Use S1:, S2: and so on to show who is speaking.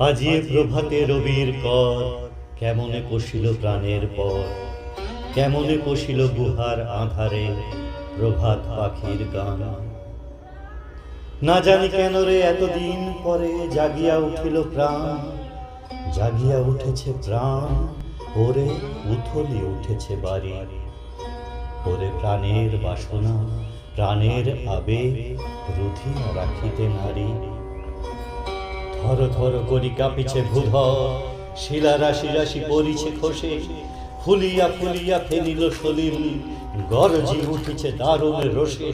S1: আজি প্রভাতে রবির কর, কেমনে কষিল প্রাণের পর, কেমনে কষিল গুহার আধারে প্রভাত পাখির গান। না জানি কেন রে এতদিন পরে জাগিয়া উঠিল প্রাণ, জাগিয়া উঠেছে প্রাণ, ওরে উথলি উঠেছে বাড়ি। ওরে প্রাণের বাসনা, প্রাণের আবেগ রুধিয়া রাখিতে নারী। ধর ধর করি কাঁপিছে ভূধর, শিলা রাশি রাশি পড়িছে খসে, ফুলিয়া ফুলিয়া ফেলিল সলিল, গরজি উঠিছে দারুণ রোষে।